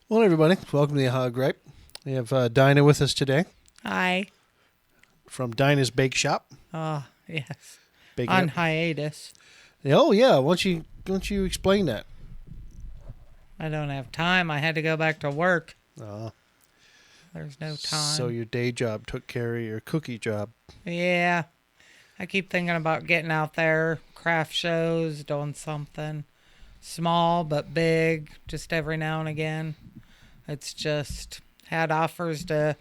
Well, everybody, welcome to the Hog Ripe. We have Dinah with us today Hi. from Dinah's Bakeshop. Oh, yes. Baking On up. hiatus. Oh, yeah. Why don't you explain that? I don't have time. I had to go back to work. Uh, There's no so time. your day job took care of your cookie job. Yeah. I keep thinking about getting out there, craft shows, doing something small but big, just every now and again. It's just had offers to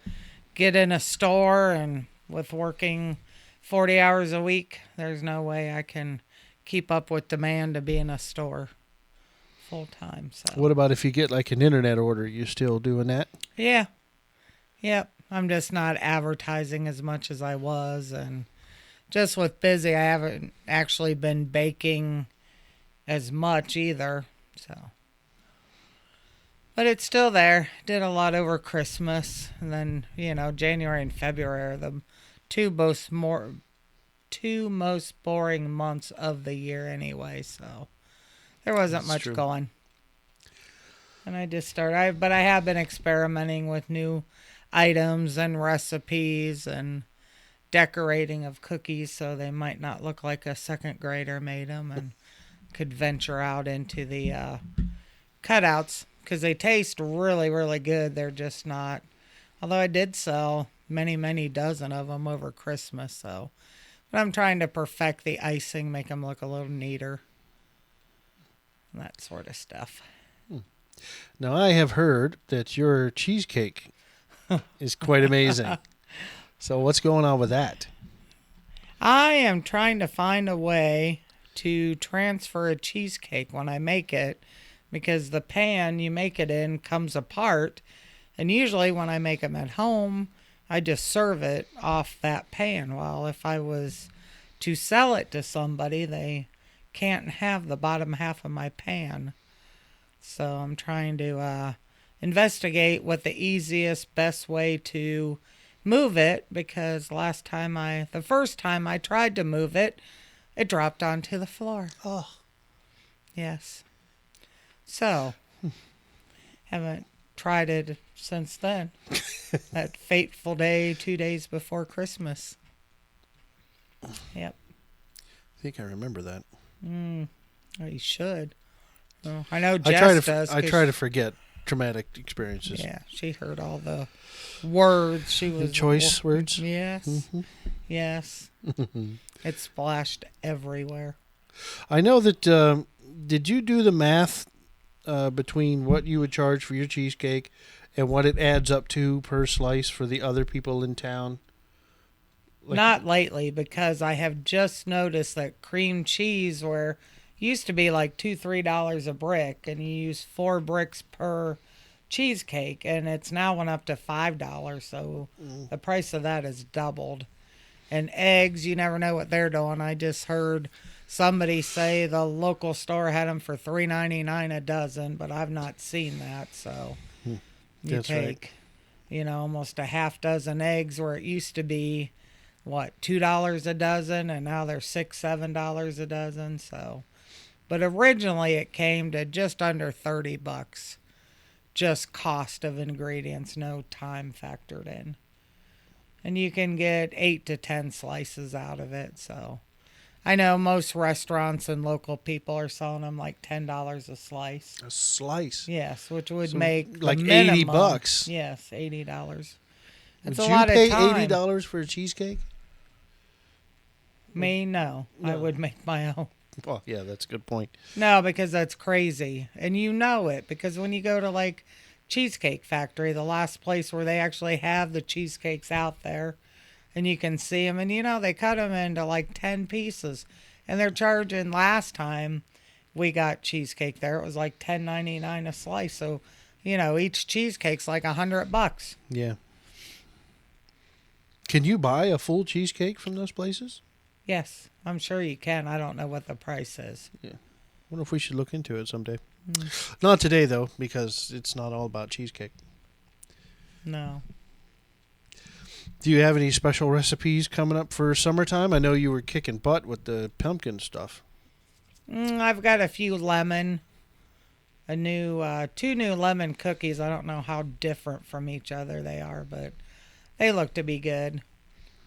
get in a store, and with working 40 hours a week, there's no way I can keep up with demand to be in a store full time. So, What about if you get like an internet order? You still doing that? yeah. Yep. I'm just not advertising as much as I was. And just with busy, I haven't actually been baking as much either. So, but it's still there. Did a lot over Christmas. And then, January and February are the two most more. two most boring months of the year anyway, so there wasn't That's much true. going. And I just started, but I have been experimenting with new items and recipes and decorating of cookies so they might not look like a second grader made them, and could venture out into the cutouts because they taste really, really good. They're just not, although I did sell many, many dozen of them over Christmas, so. But I'm trying to perfect the icing, make them look a little neater, that sort of stuff. Now, I have heard that your cheesecake is quite amazing. So what's going on with that? I am trying to find a way to transfer a cheesecake when I make it, because the pan you make it in comes apart. And usually when I make them at home, I just serve it off that pan. Well, if I was to sell it to somebody, they can't have the bottom half of my pan. So I'm trying to investigate what the easiest, best way to move it, because the first time I tried to move it, it dropped onto the floor. Oh, Yes. So, haven't tried it since then. That fateful day, 2 days before Christmas. Yep. I think I remember that. Well, you should. Well, I know I Jess does. I try to forget traumatic experiences. Yeah, she heard all the words. She was choice words. Yes. Mm-hmm. Yes. It splashed everywhere. I know that. Did you do the math between what you would charge for your cheesecake and what it adds up to per slice for the other people in town? Not lately, because I have just noticed that cream cheese, where used to be like $2-3 a brick, and you use 4 bricks per cheesecake, and it's now went up to $5. So the price of that has doubled. And eggs, you never know what they're doing. I just heard somebody say the local store had them for $3.99 a dozen, but I've not seen that. So you That's right. take, almost a half dozen eggs, where it used to be what, $2 a dozen, and now they're $6-7 a dozen. So, but originally it came to just under $30, just cost of ingredients, no time factored in. And you can get 8 to 10 slices out of it. So I know most restaurants and local people are selling them like $10 a slice. A slice. Yes, which would So, make like the minimum, $80. Yes, $80. That's Would a you lot pay of time. $80 for a cheesecake? Me, no. I No. would make my own. Well, yeah, that's a good point. No, because that's crazy. And you know it, because when you go to like Cheesecake Factory, the last place where they actually have the cheesecakes out there, and you can see them, and they cut them into like 10 pieces. And they're charging, last time we got cheesecake there, it was like $10.99 a slice. So, each cheesecake's like $100. Yeah. Can you buy a full cheesecake from those places? Yes, I'm sure you can. I don't know what the price is. Yeah. Wonder if we should look into it someday. Not today, though, because it's not all about cheesecake. No. Do you have any special recipes coming up for summertime? I know you were kicking butt with the pumpkin stuff. I've got a few lemon a new two new lemon cookies. I don't know how different from each other they are, but they look to be good.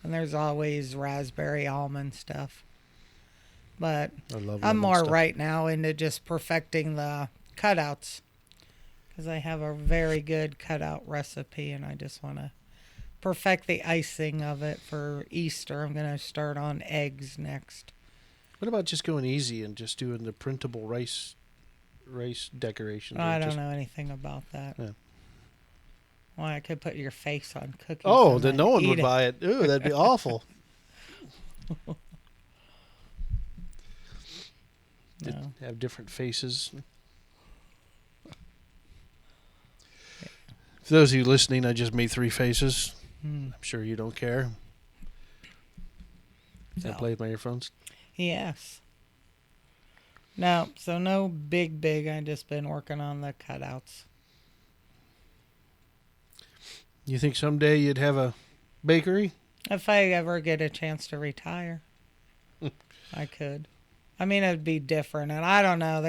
And there's always raspberry almond stuff. But I love I'm lemon more stuff. right now into just perfecting the cutouts because I have a very good cutout recipe and I just want to perfect the icing of it for Easter. I'm going to start on eggs next. What about just going easy and just doing the printable rice decorations? I don't know anything about that. Yeah. Well, I could put your face on cookies. Oh, and then no one eat would it. buy it. Ooh, that'd be awful. No. Have different faces. For those of you listening, I just made 3 faces. I'm sure you don't care. Can I No. play with my earphones? Yes. No, so no big. I just been working on the cutouts. You think someday you'd have a bakery? If I ever get a chance to retire, I could. I mean, it'd be different. And I don't know.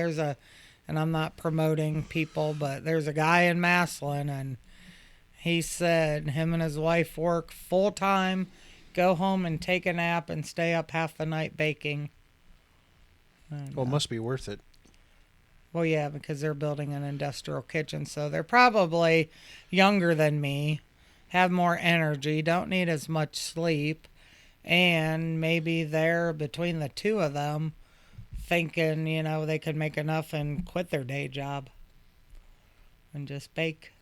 And I'm not promoting people, but there's a guy in Massillon, and he said him and his wife work full time, go home and take a nap, and stay up half the night baking. And, Well, it must be worth it. well, yeah, because they're building an industrial kitchen, so they're probably younger than me, have more energy, don't need as much sleep, and maybe they're between the two of them thinking, they could make enough and quit their day job and just bake.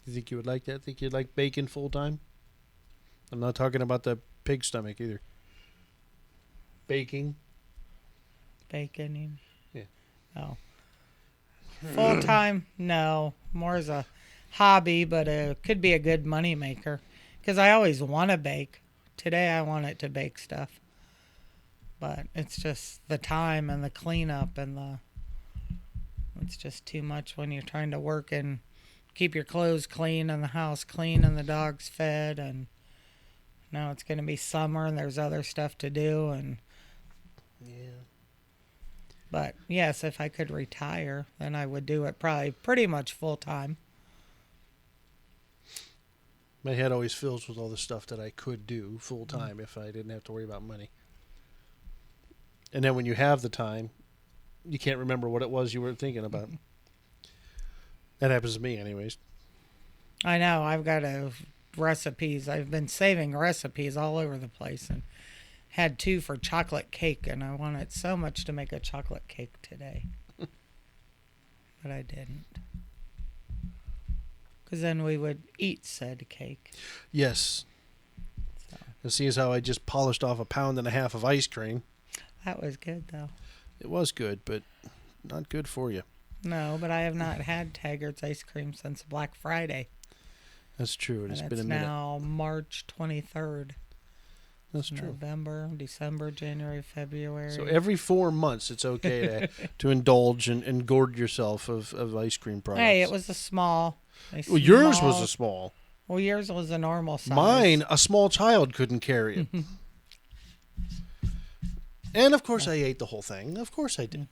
You think you would like that? Think you'd like bacon full time? I'm not talking about the pig stomach either. Baking. Baking? Yeah. Oh. Full time? No. More as a hobby, but it could be a good money maker. Because I always want to bake. Today I wanted to bake stuff. But it's just the time and the cleanup and it's just too much when you're trying to work and keep your clothes clean and the house clean and the dogs fed, and now it's going to be summer and there's other stuff to do. And Yeah. but yes, if I could retire, then I would do it probably pretty much full time. My head always fills with all the stuff that I could do full time if I didn't have to worry about money. And then when you have the time, you can't remember what it was you were thinking about. That happens to me anyways. I know, I've got recipes. I've been saving recipes all over the place and had 2 for chocolate cake, and I wanted so much to make a chocolate cake today. But I didn't. Because then we would eat said cake. Yes. So And see as how I just polished off 1.5 pounds of ice cream. that was good, though. It was good, but not good for you. No, but I have not had Taggart's ice cream since Black Friday. That's true. And It's it's been a minute. now March 23rd. That's true. November, December, January, February. So every 4 months, it's okay to indulge and gourd yourself of ice cream products. Hey, it was a small. Well, yours was a small. Well, yours was a normal size. Mine, a small child couldn't carry it. And of course, I ate the whole thing. Of course, I did.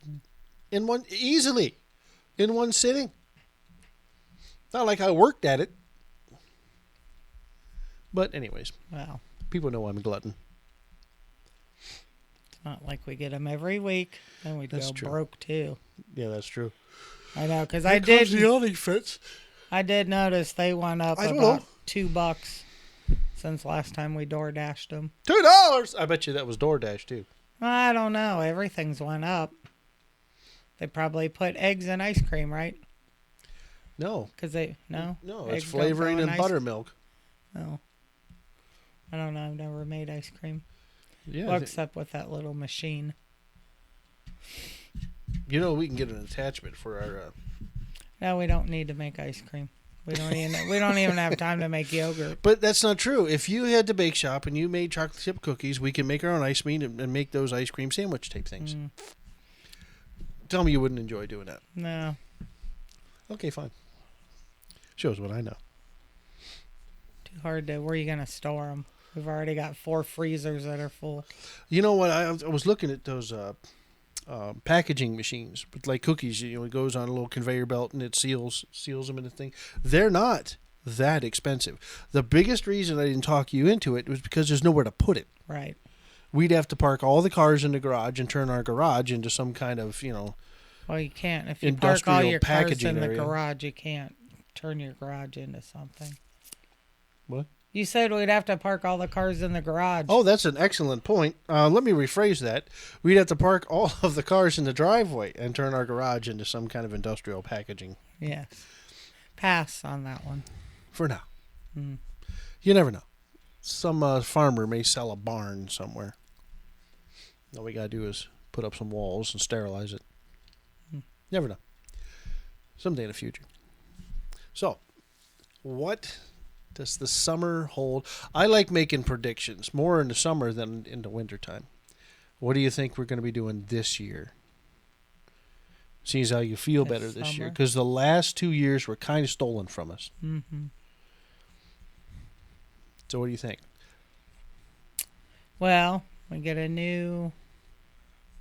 In one sitting. Not like I worked at it. But anyways, Well, people know I'm a glutton. it's not like we get them every week. Then we'd That's go true. broke too. Yeah, that's true. I know, because Here comes the yelling fits. I did notice they went up I don't about know. $2 since last time we door dashed them. $2. I bet you that was DoorDash too. I don't know. Everything's went up. They probably put eggs in ice cream, right? No, No, no, Eggs it's don't flavoring go in and ice- buttermilk. No, I don't know. I've never made ice cream. Yeah, Well, except with that little machine. we can get an attachment for our. No, we don't need to make ice cream. We don't even have time to make yogurt. But that's not true. If you had the Bakeshop and you made chocolate chip cookies, we can make our own ice cream and make those ice cream sandwich type things. Tell me you wouldn't enjoy doing that. No. Okay, fine. Shows what I know. Too hard to. Where are you gonna store them? We've already got 4 freezers that are full. You know what? I was looking at those packaging machines with like cookies. It goes on a little conveyor belt and it seals them in a thing. They're not that expensive. The biggest reason I didn't talk you into it was because there's nowhere to put it. Right. We'd have to park all the cars in the garage and turn our garage into some kind of, Well, you can't. If you park all industrial your cars packaging in the area. garage, you can't turn your garage into something. What? You said we'd have to park all the cars in the garage. Oh, that's an excellent point. Let me rephrase that. We'd have to park all of the cars in the driveway and turn our garage into some kind of industrial packaging. Yes. Pass on that one. For now. Mm. You never know. Some farmer may sell a barn somewhere. All we got to do is put up some walls and sterilize it. Never know. Someday in the future. So, what does the summer hold? I like making predictions more in the summer than in the wintertime. What do you think we're going to be doing this year? Seems how you feel better this year. Because the last 2 years were kind of stolen from us. Mm-hmm. So what do you think? Well, we get a new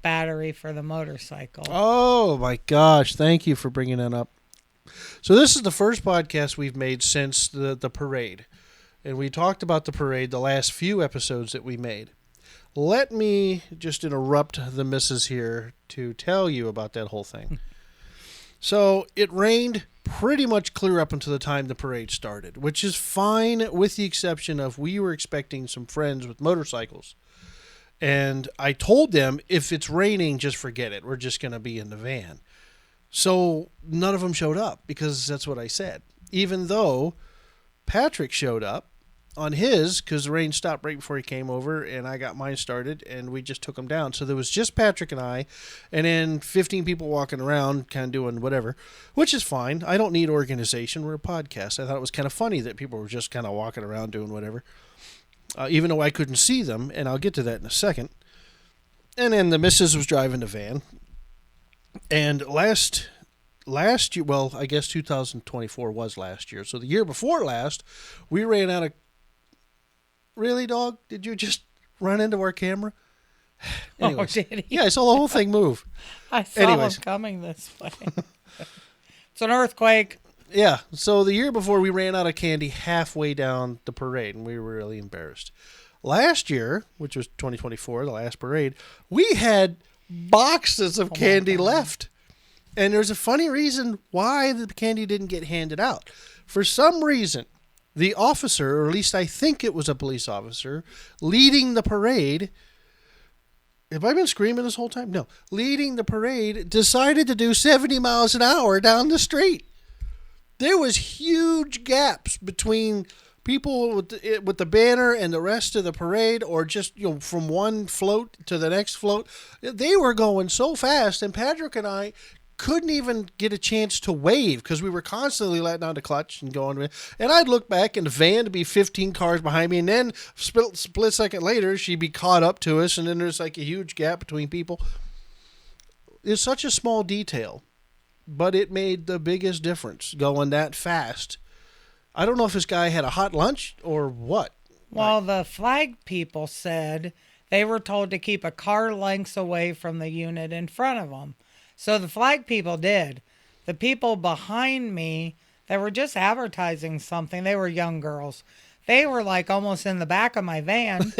battery for the motorcycle. Oh, my gosh. Thank you for bringing that up. So this is the first podcast we've made since the parade. And we talked about the parade the last few episodes that we made. Let me just interrupt the missus here to tell you about that whole thing. So it rained pretty much clear up until the time the parade started, which is fine with the exception of we were expecting some friends with motorcycles. And I told them, if it's raining, just forget it. We're just going to be in the van. So none of them showed up because that's what I said. Even though Patrick showed up on his, because the rain stopped right before he came over, and I got mine started, and we just took him down. So there was just Patrick and I, and then 15 people walking around kind of doing whatever, which is fine. I don't need organization. We're a podcast. I thought it was kind of funny that people were just kind of walking around doing whatever, even though I couldn't see them, and I'll get to that in a second. And then the missus was driving the van. And last year, well, I guess 2024 was last year. So the year before last, we ran out of... Really, dog? Did you just run into our camera? Anyways, oh, did he? Yeah, I saw the whole thing move. I saw him coming this way. It's an earthquake. Yeah, so the year before, we ran out of candy halfway down the parade, and we were really embarrassed. Last year, which was 2024, the last parade, we had boxes of candy left. And there's a funny reason why the candy didn't get handed out. For some reason, the officer, or at least I think it was a police officer, leading the parade... Have I been screaming this whole time? No. Leading the parade, decided to do 70 miles an hour down the street. There was huge gaps between people with the banner and the rest of the parade, or just from one float to the next float. They were going so fast, and Patrick and I couldn't even get a chance to wave because we were constantly letting out the clutch and going. And I'd look back in the van to be 15 cars behind me, and then split second later, she'd be caught up to us, and then there's like a huge gap between people. It's such a small detail, but it made the biggest difference going that fast. I don't know if this guy had a hot lunch or what. Well, the flag people said they were told to keep a car lengths away from the unit in front of them. So the flag people did. The people behind me that were just advertising something, they were young girls. They were like almost in the back of my van.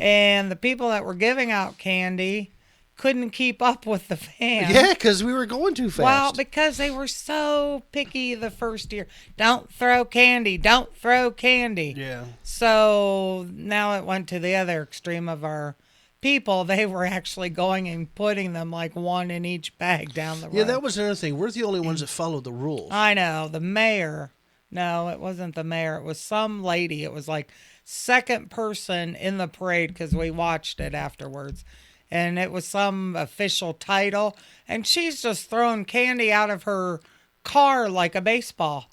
And the people that were giving out candy couldn't keep up with the van. Yeah, because we were going too fast. Well, because they were so picky the first year. Don't throw candy. Don't throw candy. Yeah. So now it went to the other extreme of our people. They were actually going and putting them like one in each bag down the road. Yeah, that was another thing. We're the only ones that followed the rules. I know. The mayor. No, it wasn't the mayor. It was some lady. It was like second person in the parade because we watched it afterwards. And it was some official title. And she's just throwing candy out of her car like a baseball.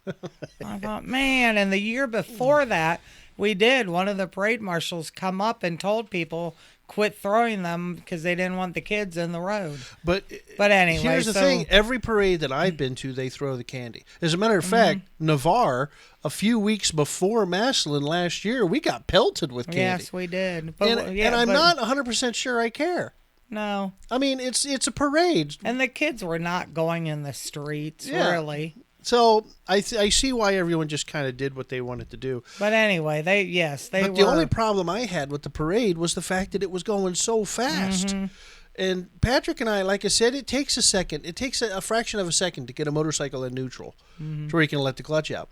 I thought, man. And the year before that, we did. One of the parade marshals come up and told people quit throwing them because they didn't want the kids in the road. But anyway. Here's the thing. Every parade that I've been to, they throw the candy. As a matter of fact, Navarre, a few weeks before Massillon last year, we got pelted with candy. Yes, we did. And I'm not 100% sure I care. No. I mean, it's a parade. And the kids were not going in the streets, Yeah. really. So I see why everyone just kind of did what they wanted to do. But anyway, they But were. the only problem I had with the parade was the fact that it was going so fast. Mm-hmm. And Patrick and I, like I said, it takes a second. It takes a fraction of a second to get a motorcycle in neutral, to where you can let the clutch out.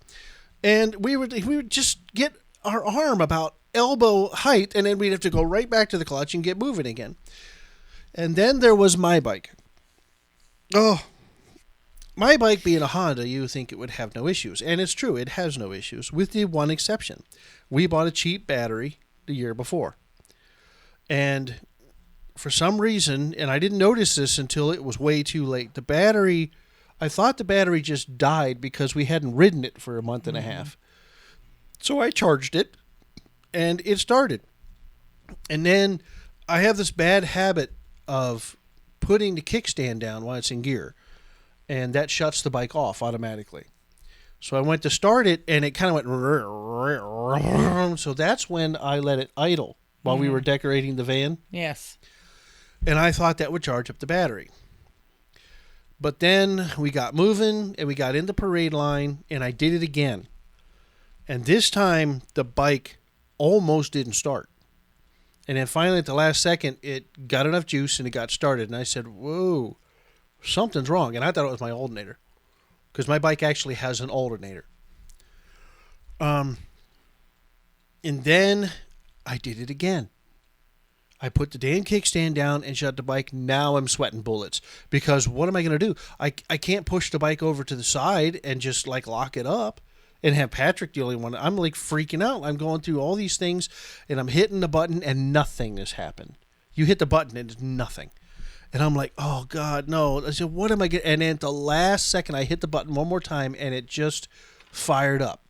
And we would just get our arm about elbow height, and then we'd have to go right back to the clutch and get moving again. And then there was my bike. Oh, my bike being a Honda, you think it would have no issues. And it's true, it has no issues, with the one exception. We bought a cheap battery the year before. And for some reason, and I didn't notice this until it was way too late, I thought the battery just died because we hadn't ridden it for a month and a half. So I charged it, and it started. And then I have this bad habit of putting the kickstand down while it's in gear, and that shuts the bike off automatically. So I went to start it, and it kind of went. So that's when I let it idle while we were decorating the van. Yes. And I thought that would charge up the battery. But then we got moving, and we got in the parade line, and I did it again. And this time, the bike almost didn't start. And then finally, at the last second, it got enough juice and it got started. And I said, whoa, something's wrong. And I thought it was my alternator, because my bike actually has an alternator. And then I did it again. I put the damn kickstand down and shut the bike. Now I'm sweating bullets, because what am I going to do? I can't push the bike over to the side and just like lock it up and have Patrick the only one. I'm like freaking out. I'm going through all these things, and I'm hitting the button, and nothing has happened. You hit the button, and it's nothing. And I'm like, oh, God, no. I said, what am I getting? And then at the last second, I hit the button one more time, and it just fired up.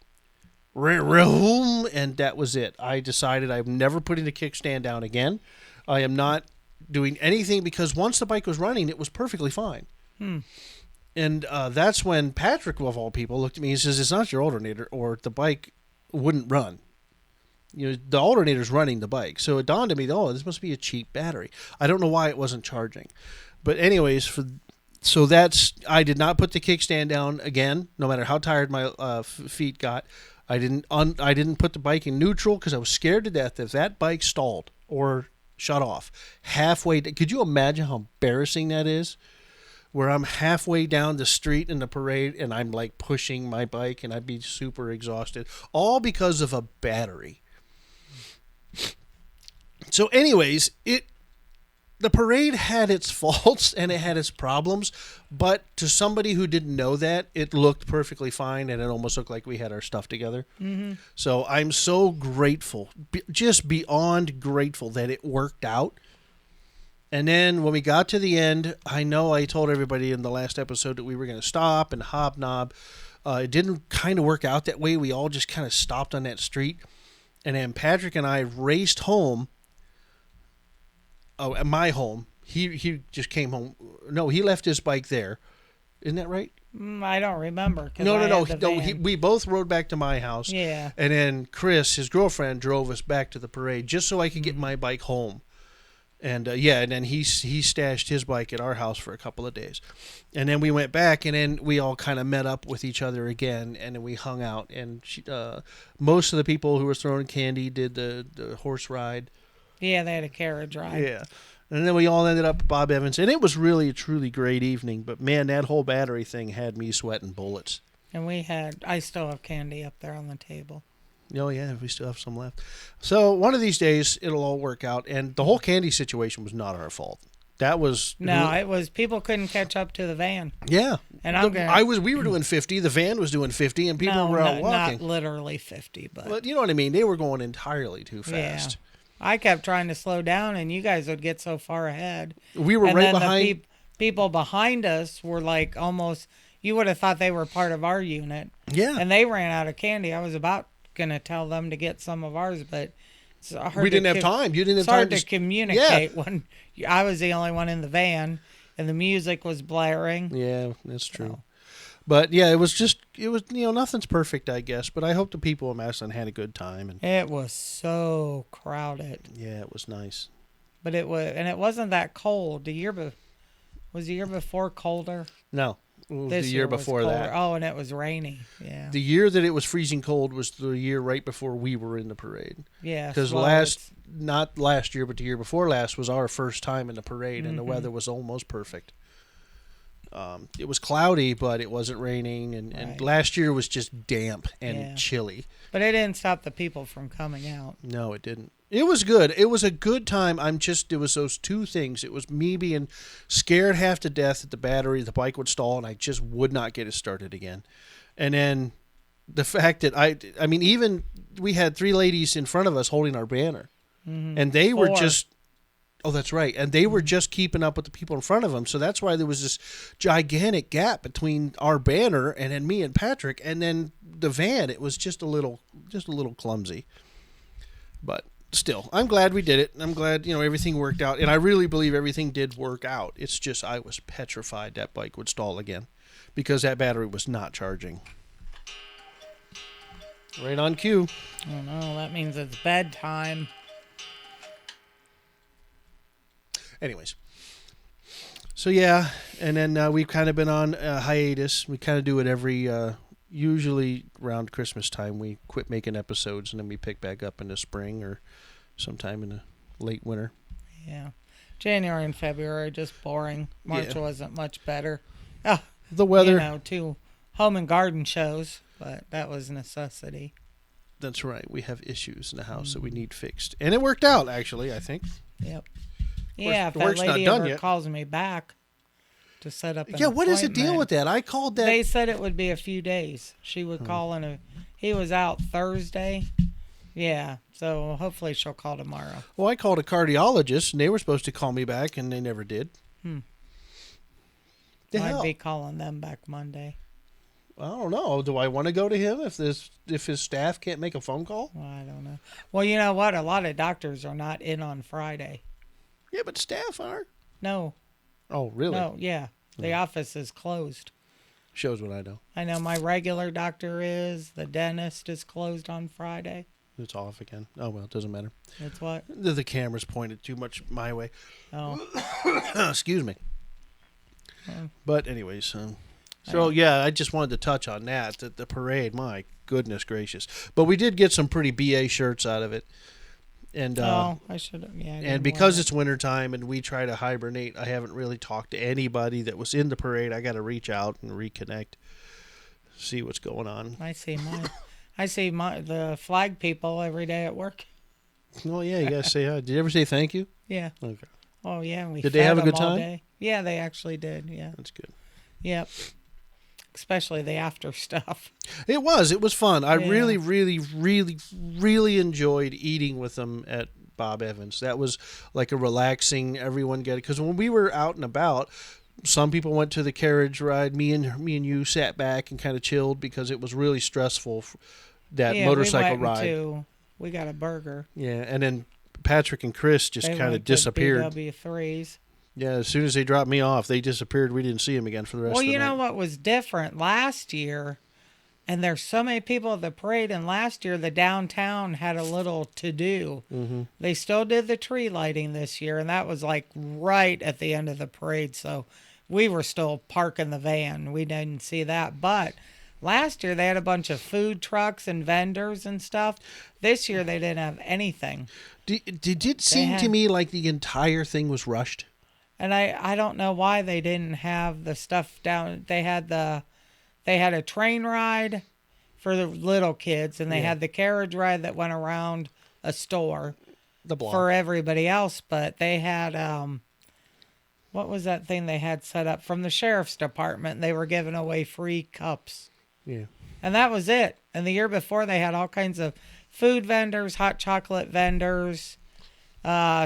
And that was it. I decided I'm never putting the kickstand down again. I am not doing anything, because once the bike was running, it was perfectly fine. And that's when Patrick, of all people, looked at me and says, it's not your alternator, or the bike wouldn't run. You know, the alternator's running the bike. So it dawned on me, oh, this must be a cheap battery. I don't know why it wasn't charging. But anyways, I did not put the kickstand down again, no matter how tired my feet got. I didn't put the bike in neutral, because I was scared to death if that bike stalled or shut off halfway. Could you imagine how embarrassing that is? Where I'm halfway down the street in the parade, and I'm like pushing my bike, and I'd be super exhausted, all because of a battery. So anyways, the parade had its faults and it had its problems, but to somebody who didn't know that, it looked perfectly fine, and it almost looked like we had our stuff together. So I'm so grateful, just beyond grateful, that it worked out. And then when we got to the end, I know I told everybody in the last episode that we were going to stop and hobnob. It didn't kind of work out that way. We all just kind of stopped on that street. And then Patrick and I raced home. Oh, at my home. He just came home. No, he left his bike there. Isn't that right? I don't remember. No. We both rode back to my house. Yeah. And then Chris, his girlfriend, drove us back to the parade just so I could get my bike home. And and then he stashed his bike at our house for a couple of days. And then we went back, and then we all kind of met up with each other again, and then we hung out. And most of the people who were throwing candy did the horse ride. Yeah, they had a carriage ride. Yeah. And then we all ended up at Bob Evans, and it was really a truly great evening. But, man, that whole battery thing had me sweating bullets. And I still have candy up there on the table. Oh, yeah, we still have some left. So one of these days, it'll all work out. And the whole candy situation was not our fault. That was... No, it was people couldn't catch up to the van. Yeah. And we were doing 50, the van was doing 50, and people were out walking. Not literally 50, but... But you know what I mean? They were going entirely too fast. Yeah. I kept trying to slow down, and you guys would get so far ahead. We were right behind... The people behind us were like almost... You would have thought they were part of our unit. Yeah. And they ran out of candy. I was about going to tell them to get some of ours, but it's hard we didn't have time. You didn't have time to communicate when I was the only one in the van and the music was blaring. Yeah, that's true. So. But yeah, it was nothing's perfect, I guess, but I hope the people of Massillon had a good time. And it was so crowded. Yeah, it was nice. But it wasn't that cold. Was the year before colder? No, it was This the year was before colder. that. Oh, and it was rainy. Yeah. The year that it was freezing cold was the year right before we were in the parade. Yeah. Because not last year, but the year before last was our first time in the parade, and the weather was almost perfect. It was cloudy, but it wasn't raining, and Right. last year was just damp and Yeah. chilly. But it didn't stop the people from coming out. No, it didn't. It was good. It was a good time. It was those two things. It was me being scared half to death that the bike would stall, and I just would not get it started again. And then the fact that I mean, even we had 3 ladies in front of us holding our banner, and they were 4. just. Oh, that's right. And they were just keeping up with the people in front of them. So that's why there was this gigantic gap between our banner and then me and Patrick, and then the van. It was just a little clumsy. But still, I'm glad we did it. I'm glad, everything worked out. And I really believe everything did work out. It's just I was petrified that bike would stall again because that battery was not charging. Right on cue. Oh no, that means it's bedtime. Anyways, so yeah, and then we've kind of been on hiatus. We kind of do it every, usually around Christmas time. We quit making episodes, and then we pick back up in the spring or sometime in the late winter. Yeah. January and February, just boring. March Yeah. wasn't much better. Oh, The weather. 2 home and garden shows, but that was a necessity. That's right. We have issues in the house that we need fixed. And it worked out, actually, I think. Yep. Yeah, if the that work's not lady done ever yet. calls me back to set up an Yeah, what is the deal appointment, with that? I called that. They said it would be a few days. She would call he was out Thursday. Yeah, so hopefully she'll call tomorrow. Well, I called a cardiologist, and they were supposed to call me back, and they never did. The hell? I'd be calling them back Monday. I don't know. Do I want to go to him if his staff can't make a phone call? Well, I don't know. Well, you know what? A lot of doctors are not in on Friday. Yeah, but staff are. No. Oh, really? No, yeah. The office is closed. Shows what I know. I know my regular doctor is. The dentist is closed on Friday. It's off again. Oh, well, it doesn't matter. It's what? The camera's pointed too much my way. Oh. Excuse me. Oh. But anyways, so yeah, I just wanted to touch on that. The parade, my goodness gracious. But we did get some pretty BA shirts out of it. And I should have. Yeah. I and didn't because wear it's wintertime and we try to hibernate, I haven't really talked to anybody that was in the parade. I got to reach out and reconnect, see what's going on. it. I see the flag people every day at work. Oh yeah, you got to say hi. Did you ever say thank you? Yeah. Okay, Oh yeah. We Did they fed have a them good all time? day. Yeah, they actually did. Yeah. that's good. Yep. Especially the after stuff. It was fun. I Yeah. really, really, really, really enjoyed eating with them at Bob Evans. That was like a relaxing, everyone get it. Because when we were out and about, some people went to the carriage ride. Me and you sat back and kind of chilled because it was really stressful, that Yeah, motorcycle we went ride. We got a burger. Yeah, and then Patrick and Chris just They kind of went to disappeared. BW3s. Yeah, as soon as they dropped me off, they disappeared. We didn't see them again for the rest Well, of the you night. know what was different last year? And there's so many people at the parade. And last year, the downtown had a little to do. Mm-hmm. They still did the tree lighting this year. And that was like right at the end of the parade. So we were still parking the van. We didn't see that. But last year, they had a bunch of food trucks and vendors and stuff. This year, they didn't have anything. Did it seem to had- me like the entire thing was rushed? And I don't know why they didn't have the stuff down. They had a train ride for the little kids, and they had the carriage ride that went around a store The block. for everybody else. But they had what was that thing they had set up from the sheriff's department? They were giving away free cups, Yeah. and that was it. And the year before, they had all kinds of food vendors, hot chocolate vendors.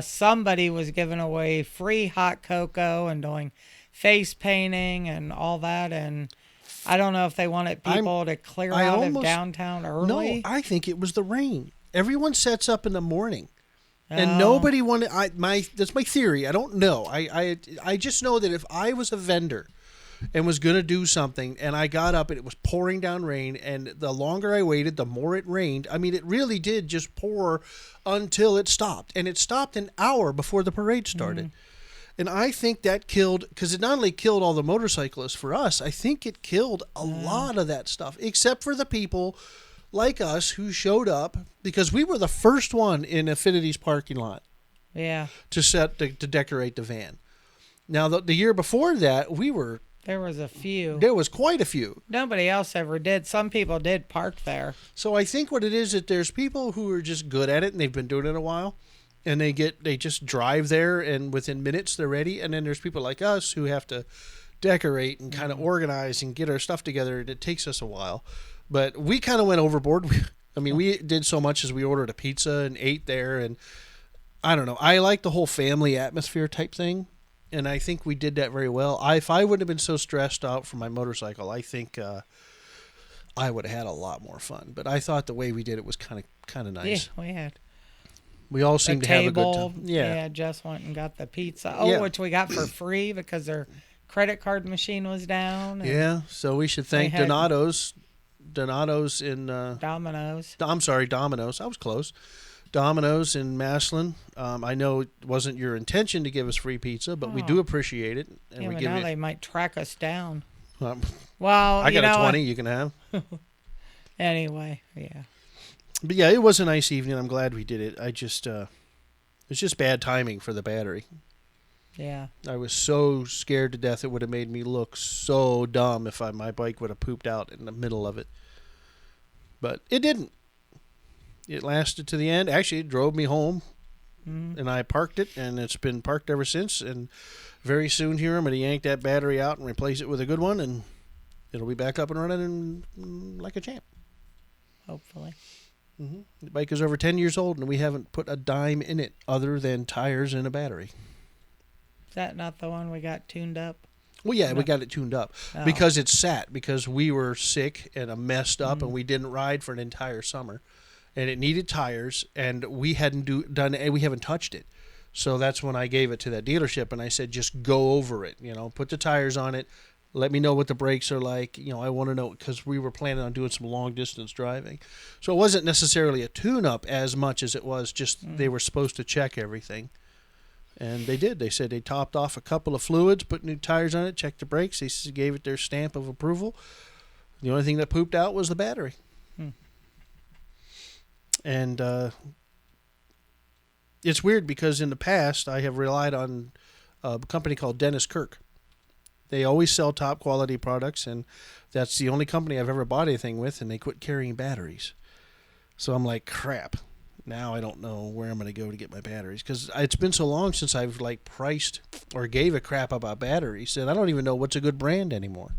Somebody was giving away free hot cocoa and doing face painting and all that. And I don't know if they wanted people to clear out of downtown early. No, I think it was the rain. Everyone sets up in the morning, and Oh. nobody wanted. That's my theory. I don't know. I just know that if I was a vendor, and was going to do something, and I got up and it was pouring down rain, and the longer I waited, the more it rained. I mean, it really did just pour until it stopped, and it stopped an hour before the parade started. And I think that killed, because it not only killed all the motorcyclists for us, I think it killed a lot of that stuff, except for the people like us who showed up, because we were the first one in Affinity's parking lot to decorate the van. Now, the year before that, there was a few. There was quite a few. Nobody else ever did. Some people did park there. So I think what it is that there's people who are just good at it, and they've been doing it a while, and they just drive there, and within minutes they're ready. And then there's people like us who have to decorate and kind of organize and get our stuff together, and it takes us a while. But we kind of went overboard. I mean, we did so much as we ordered a pizza and ate there, and I don't know. I like the whole family atmosphere type thing, and I think we did that very well. If I wouldn't have been so stressed out for my motorcycle, I think I would have had a lot more fun. But I thought the way we did it was kind of nice. Yeah, we all seemed to have a good time. Yeah, Jess went and got the pizza. Which we got for free because their credit card machine was down. Yeah, so we should thank Donato's in Domino's. I'm sorry, Domino's. I was close. Domino's in Massillon. I know it wasn't your intention to give us free pizza, but we do appreciate it. And we but give now you, they might track us down. Well, I got a 20 you can have. Anyway, yeah. But yeah, it was a nice evening. I'm glad we did it. It's just bad timing for the battery. Yeah. I was so scared to death it would have made me look so dumb if my bike would have pooped out in the middle of it. But it didn't. It lasted to the end. Actually, it drove me home, and I parked it, and it's been parked ever since. And very soon here, I'm going to yank that battery out and replace it with a good one, and it'll be back up and running like a champ. Hopefully. The bike is over 10 years old, and we haven't put a dime in it other than tires and a battery. Is that not the one we got tuned up? Well, yeah, we got it tuned up because it sat, because we were sick and messed up, and we didn't ride for an entire summer. And it needed tires, and we haven't touched it. So that's when I gave it to that dealership, and I said, just go over it. Put the tires on it. Let me know what the brakes are like. I want to know, because we were planning on doing some long-distance driving. So it wasn't necessarily a tune-up as much as it was just they were supposed to check everything. And they did. They said they topped off a couple of fluids, put new tires on it, checked the brakes. They gave it their stamp of approval. The only thing that pooped out was the battery. And it's weird because in the past I have relied on a company called Dennis Kirk. They always sell top quality products, and that's the only company I've ever bought anything with, and they quit carrying batteries. So I'm like, crap. Now I don't know where I'm going to go to get my batteries, because it's been so long since I've priced or gave a crap about batteries that I don't even know what's a good brand anymore.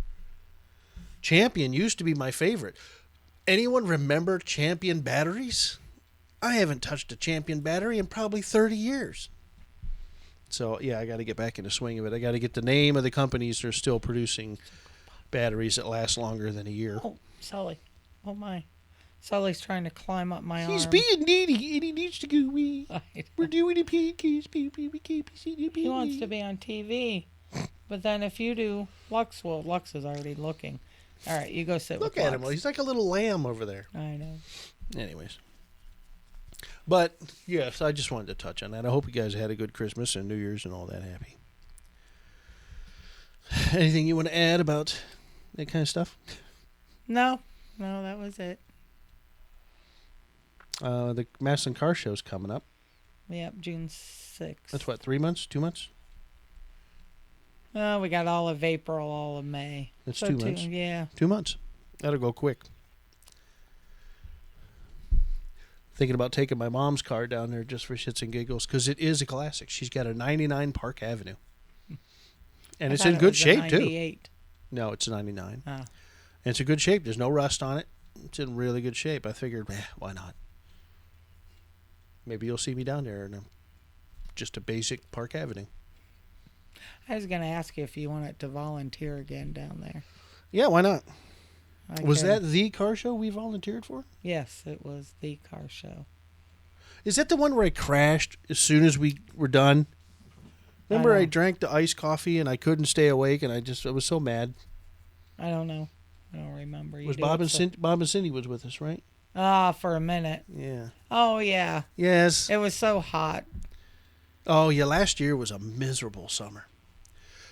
Champion used to be my favorite. Anyone remember Champion batteries? I haven't touched a Champion battery in probably 30 years. So, yeah, I got to get back in the swing of it. I got to get the name of the companies that are still producing batteries that last longer than a year. Oh, Sully. Oh, my. Sully's trying to climb up my arm. He's being needy, and he needs to go wee. We're doing a PKs. He wants to be on TV. But then if you do, Lux is already looking. All right, you go sit with Lux. Look at him. He's like a little lamb over there. I know. Anyways. But, yes, I just wanted to touch on that. I hope you guys had a good Christmas and New Year's and all that happy. Anything you want to add about that kind of stuff? No, that was it. The Massillon Car Show's coming up. Yep, June 6th. That's what, 3 months? 2 months? Oh, we got all of April, all of May. That's 2 months. Yeah. 2 months. That'll go quick. Thinking about taking my mom's car down there just for shits and giggles, because it is a classic. She's got a 99 Park Avenue. And it's in good shape, too. No, it's a 99. Oh. And it's in good shape. There's no rust on it. It's in really good shape. I figured, why not? Maybe you'll see me down there in just a basic Park Avenue. I was going to ask you if you wanted to volunteer again down there. Yeah, why not? Was that the car show we volunteered for? Yes, it was the car show. Is that the one where I crashed as soon as we were done? Remember I drank the iced coffee and I couldn't stay awake and I was so mad. I don't know. I don't remember. Was Bob and Cindy was with us, right? For a minute. Yeah. Oh, yeah. Yes. It was so hot. Oh, yeah, last year was a miserable summer.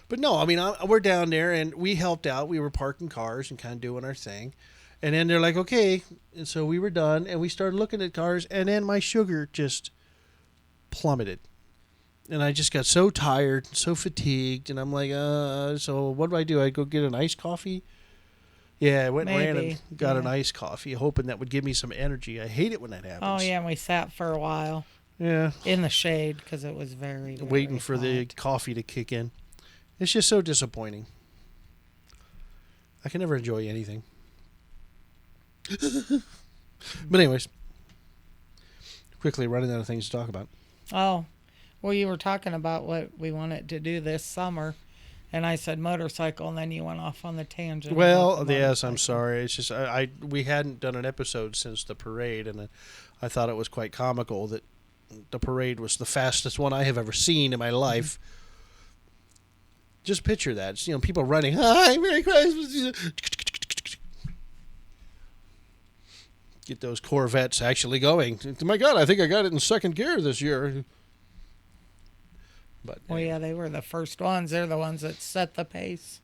But no, I mean, we're down there and we helped out. We were parking cars and kind of doing our thing. And then they're like, okay. And so we were done and we started looking at cars and then my sugar just plummeted. And I just got so tired, so fatigued. And I'm like, so what do? I go get an iced coffee? Yeah, I went and ran and got an iced coffee, hoping that would give me some energy. I hate it when that happens. Oh, yeah, and we sat for a while. Yeah. In the shade because it was very, very waiting for hot. the coffee to kick in. It's just so disappointing. I can never enjoy anything. But anyways, quickly running out of things to talk about. Oh, well, you were talking about what we wanted to do this summer. And I said motorcycle, and then you went off on the tangent. Well, yes, I'm sorry. It's just we hadn't done an episode since the parade, and I thought it was quite comical that the parade was the fastest one I have ever seen in my life. Just picture that. It's, people running. Hi, Merry Christmas. Get those Corvettes actually going. My God, I think I got it in second gear this year. But well, yeah, they were the first ones. They're the ones that set the pace.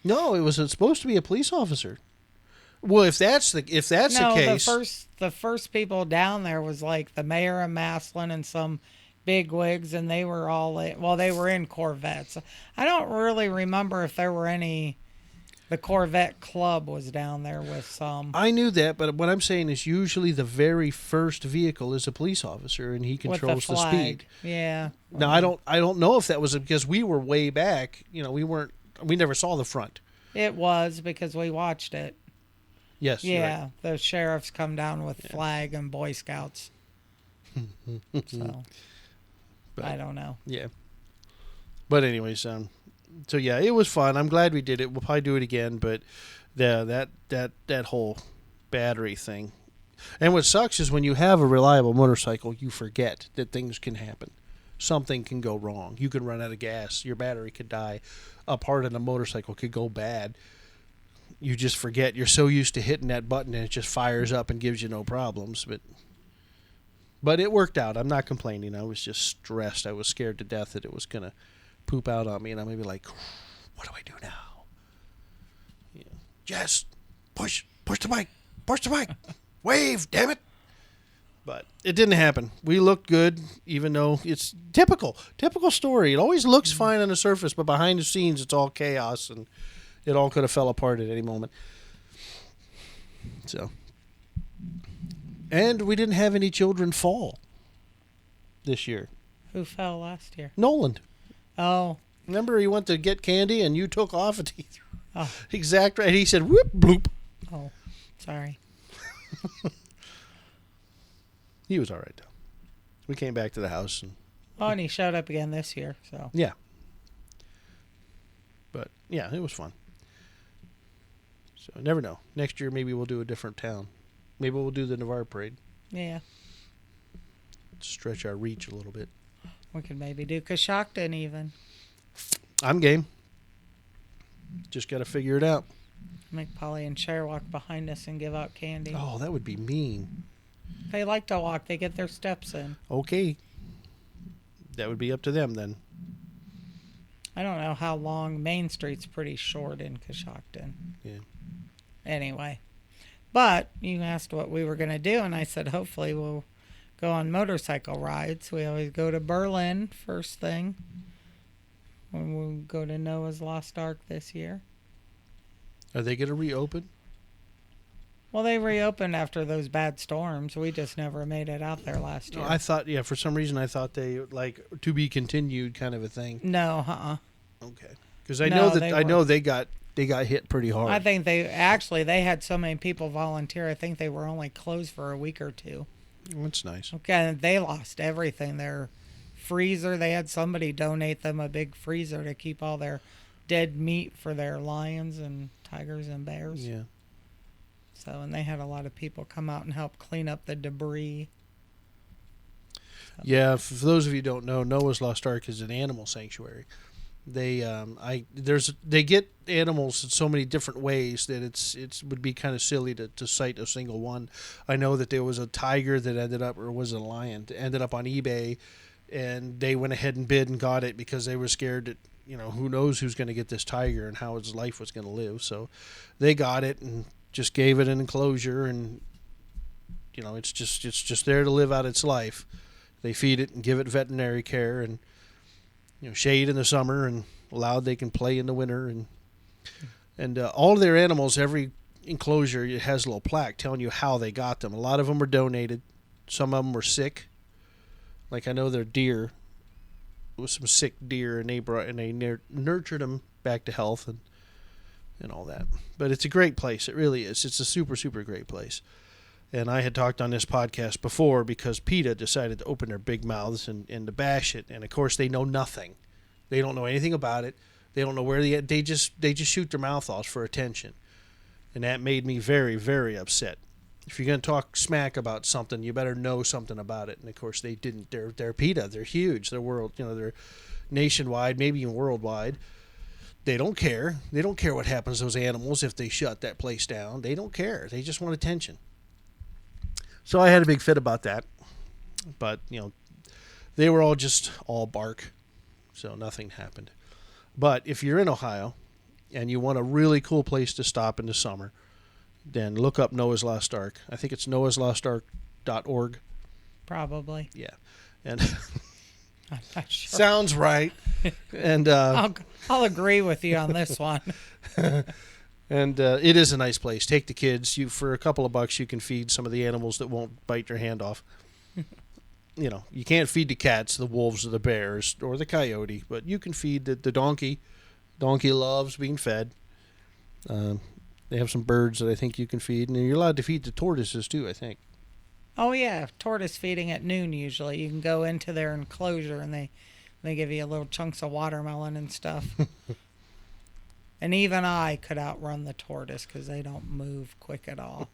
No, it was supposed to be a police officer. Well, if that's the case, the first people down there was like the mayor of Massillon and some big wigs, and they were all they were in Corvettes. I don't really remember if there were any. The Corvette Club was down there with some. I knew that, but what I'm saying is usually the very first vehicle is a police officer, and he controls the speed. Yeah. Now I don't know if that was because we were way back. We never saw the front. It was because we watched it. Yes. Yeah, right. the sheriffs come down with flag and Boy Scouts. So, but, I don't know. Yeah. But anyways, so yeah, it was fun. I'm glad we did it. We'll probably do it again, but that whole battery thing. And what sucks is when you have a reliable motorcycle, you forget that things can happen. Something can go wrong. You could run out of gas. Your battery could die. A part of the motorcycle could go bad. You just forget. You're so used to hitting that button and it just fires up and gives you no problems. But it worked out. I'm not complaining. I was just stressed. I was scared to death that it was going to poop out on me. And I'm going to be like, what do I do now? Just push the bike. Push the bike. Wave, damn it. But it didn't happen. We looked good, even though it's typical story. It always looks fine on the surface, but behind the scenes, it's all chaos, and it all could have fell apart at any moment. So, and we didn't have any children fall this year. Who fell last year? Nolan. Oh. Remember he went to get candy, and you took off, and he threw exact right. He said, whoop, bloop. Oh, sorry. He was all right, though. We came back to the house. And he showed up again this year. So yeah. But, yeah, it was fun. So, never know. Next year, maybe we'll do a different town. Maybe we'll do the Navarre Parade. Yeah. Stretch our reach a little bit. We could maybe do Coshocton even. I'm game. Just got to figure it out. Make Polly and Cher walk behind us and give out candy. Oh, that would be mean. They like to walk. They get their steps in. Okay. That would be up to them then. I don't know how long. Main Street's pretty short in Coshocton. Yeah. Anyway. But you asked what we were going to do, and I said hopefully we'll go on motorcycle rides. We always go to Berlin first thing. When we go to Noah's Lost Ark this year. Are they going to reopen? Well, they reopened after those bad storms. We just never made it out there last year. I thought, for some reason I thought they, to be continued kind of a thing. No, Okay. Because I know they got hit pretty hard. I think they had so many people volunteer. I think they were only closed for a week or two. That's nice. Okay, they lost everything. Their freezer, they had somebody donate them a big freezer to keep all their dead meat for their lions and tigers and bears. Yeah. So, and they had a lot of people come out and help clean up the debris. Yeah, for those of you who don't know, Noah's Lost Ark is an animal sanctuary. They get animals in so many different ways that it would be kind of silly to cite a single one. I know that there was a tiger that ended up, or was it a lion, that ended up on eBay, and they went ahead and bid and got it because they were scared that, who knows who's going to get this tiger and how its life was going to live. So they got it and just gave it an enclosure, and it's just there to live out its life. They feed it and give it veterinary care, and shade in the summer, and allowed they can play in the winter, and all of their animals, every enclosure, it has a little plaque telling you how they got them. A lot of them were donated. Some of them were sick. Like, I know their deer, it was some sick deer, and they nurtured them back to health and all that. But it's a great place. It really is. It's a super, super great place. And I had talked on this podcast before because PETA decided to open their big mouths and to bash it. And, of course, they know nothing. They don't know anything about it. They don't know where they just shoot their mouth off for attention. And that made me very, very upset. If you're going to talk smack about something, you better know something about it. And, of course, they didn't. They're PETA. They're huge. They're they're nationwide, maybe even worldwide. They don't care. They don't care what happens to those animals if they shut that place down. They don't care. They just want attention. So I had a big fit about that, but they were all bark, so nothing happened. But if you're in Ohio and you want a really cool place to stop in the summer, then look up Noah's Lost Ark. I think it's noahslostark.org. Probably. Yeah, and I'm not sure. Sounds right. And I'll agree with you on this one. And it is a nice place. Take the kids. For a couple of bucks, you can feed some of the animals that won't bite your hand off. You can't feed the cats, the wolves, or the bears, or the coyote, but you can feed the donkey. Donkey loves being fed. They have some birds that I think you can feed, and you're allowed to feed the tortoises too, I think. Oh yeah, tortoise feeding at noon usually. You can go into their enclosure and they give you little chunks of watermelon and stuff. And even I could outrun the tortoise because they don't move quick at all.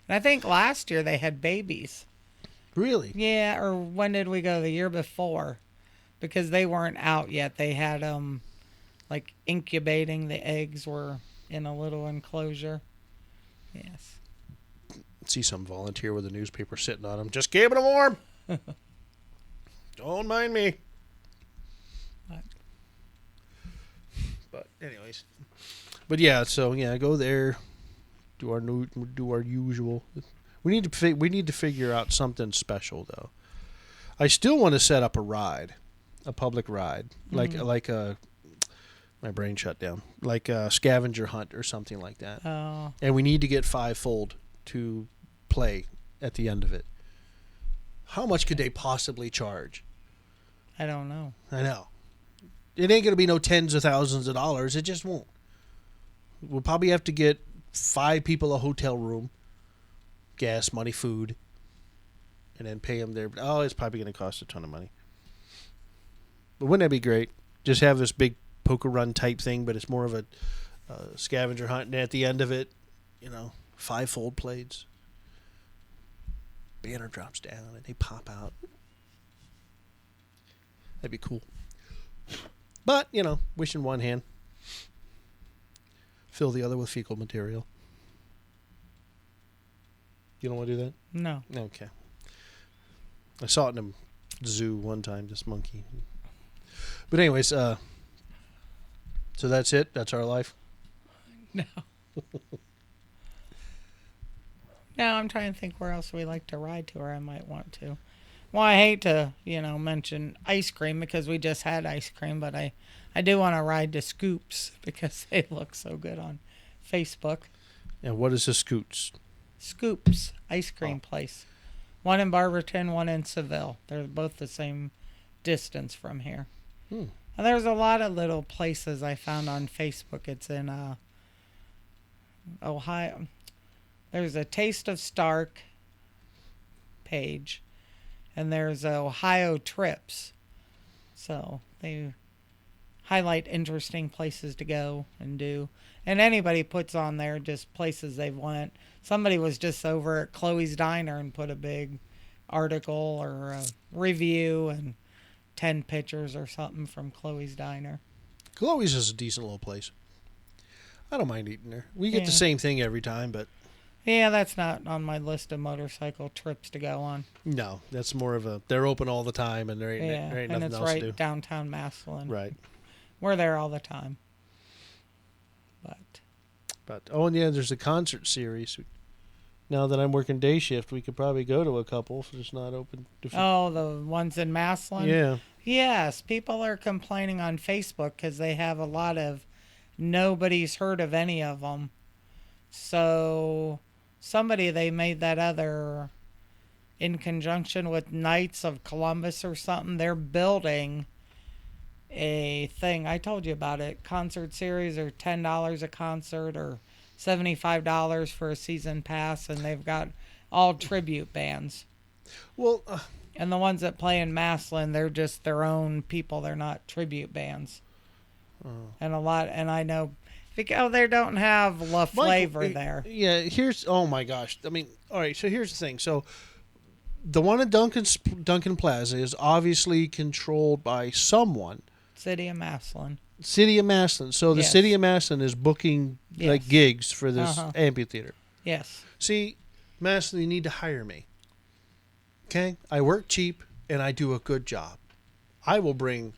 And I think last year they had babies. Really? Yeah, or when did we go? The year before. Because they weren't out yet. They had like incubating. The eggs were in a little enclosure. Yes. See some volunteer with a newspaper sitting on them. Just keeping them warm. Don't mind me. What? But anyways. But yeah, so yeah, go there. Do our usual. We need to figure out something special though. I still want to set up a public ride, like my brain shut down, like a scavenger hunt or something like that. Oh. And we need to get fivefold to play at the end of it. How much could they possibly charge? I don't know. I know. It ain't going to be no tens of thousands of dollars. It just won't. We'll probably have to get 5 people a hotel room, gas, money, food, and then pay them their... Oh, it's probably going to cost a ton of money. But wouldn't that be great? Just have this big poker run type thing, but it's more of a scavenger hunt. And at the end of it, 5-fold plates. Banner drops down and they pop out. That'd be cool. But, wish in one hand. Fill the other with fecal material. You don't want to do that? No. Okay. I saw it in a zoo one time, this monkey. But anyways, so that's it? That's our life? No. No, I'm trying to think where else we like to ride to, or I might want to. Well, I hate to, mention ice cream because we just had ice cream, but I do want to ride to Scoops because they look so good on Facebook. And what is the Scoots? Scoops ice cream place. One in Barberton, one in Seville. They're both the same distance from here. And there's a lot of little places I found on Facebook. It's in Ohio. There's a Taste of Stark page, and there's Ohio Trips. So they highlight interesting places to go and do. And anybody puts on there just places they've went. Somebody was just over at Chloe's Diner and put a big article or a review and 10 pictures or something from Chloe's Diner. Chloe's is a decent little place. I don't mind eating there. We get the Yeah. same thing every time, but Yeah, that's not on my list of motorcycle trips to go on. no, that's more of a, they're open all the time and there ain't Yeah, and nothing it's else to do. right downtown Massillon. Right. We're there all the time. But, oh, and yeah, there's a concert series. Now that I'm working day shift, we could probably go to a couple if it's not open. Oh, the ones in Massillon? Yeah. Yes, people are complaining on Facebook because they have a lot of nobody's heard of any of them. So they made that other, in conjunction with Knights of Columbus or something, they're building a thing. I told you about it. Concert series are $10 a concert or $75 for a season pass, and they've got all tribute bands. Well, And the ones that play in Massillon, they're just their own people. They're not tribute bands. And I know, because they don't have La Flavor there. Yeah, oh my gosh. I mean, all right, so here's the thing. So the one at Duncan Plaza is obviously controlled by someone. City of Massillon. City of Massillon. So the Yes. City of Massillon is booking like Yes. gigs for this Uh-huh. amphitheater. Yes. See, Massillon, you need to hire me. Okay? I work cheap and I do a good job. I will bring